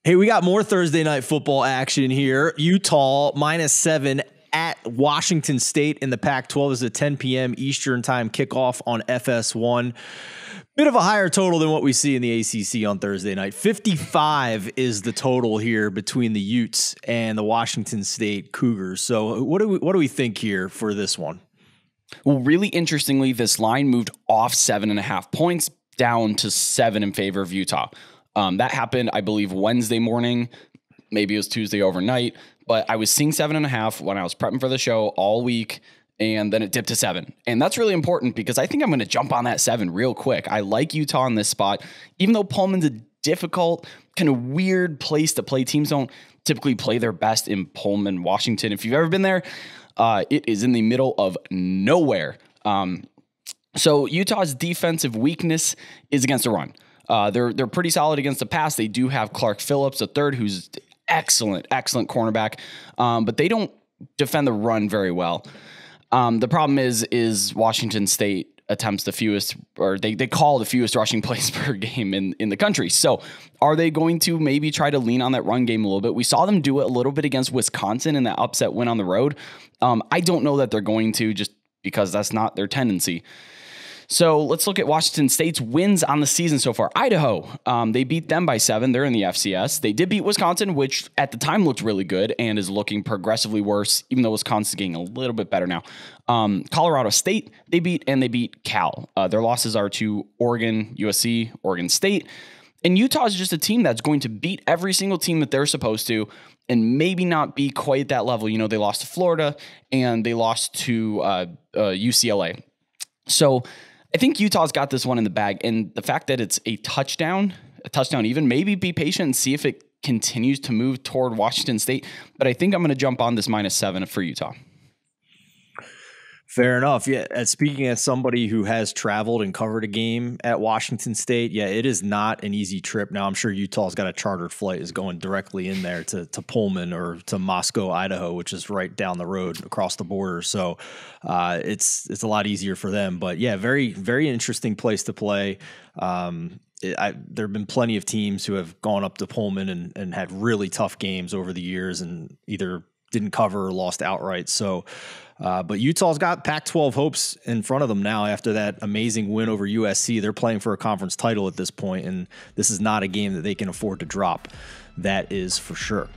Hey, we got more Thursday night football action here. Utah -7 at Washington State in the Pac-12 is a 10 p.m. Eastern time kickoff on FS1. Bit of a higher total than what we see in the ACC on Thursday night. 55 is the total here between the Utes and the Washington State Cougars. So what do we think here for this one? Well, really interestingly, this line moved off 7.5 points down to 7 in favor of Utah. That happened, I believe, Wednesday morning. Maybe it was Tuesday overnight, but I was seeing 7.5 when I was prepping for the show all week, and then it dipped to 7. And that's really important because I think I'm going to jump on that 7 real quick. I like Utah in this spot, even though Pullman's a difficult, kind of weird place to play. Teams don't typically play their best in Pullman, Washington. If you've ever been there, it is in the middle of nowhere. So Utah's defensive weakness is against the run. They're pretty solid against the pass. They do have Clark Phillips, a third, who's excellent cornerback, but they don't defend the run very well. The problem is Washington State attempts the fewest, or they call the fewest rushing plays per game in the country. So are they going to maybe try to lean on that run game a little bit? We saw them do it a little bit against Wisconsin in that upset win on the road. I don't know that they're going to, just because that's not their tendency. So let's look at Washington State's wins on the season so far. Idaho, they beat them by 7. They're in the FCS. They did beat Wisconsin, which at the time looked really good and is looking progressively worse, even though Wisconsin's getting a little bit better now. Colorado State, they beat Cal. Their losses are to Oregon, USC, Oregon State. And Utah is just a team that's going to beat every single team that they're supposed to and maybe not be quite at that level. You know, they lost to Florida and they lost to UCLA. So I think Utah's got this one in the bag, and the fact that it's a touchdown even, maybe be patient and see if it continues to move toward Washington State. But I think I'm going to jump on this -7 for Utah. Fair enough. Yeah. Speaking as somebody who has traveled and covered a game at Washington State, yeah, it is not an easy trip. Now, I'm sure Utah's got a chartered flight is going directly in there to Pullman or to Moscow, Idaho, which is right down the road across the border. So it's a lot easier for them. But yeah, very, very interesting place to play. There have been plenty of teams who have gone up to Pullman and had really tough games over the years and either didn't cover or lost outright. So, but Utah's got Pac-12 hopes in front of them now after that amazing win over USC. They're playing for a conference title at this point, and this is not a game that they can afford to drop. That is for sure.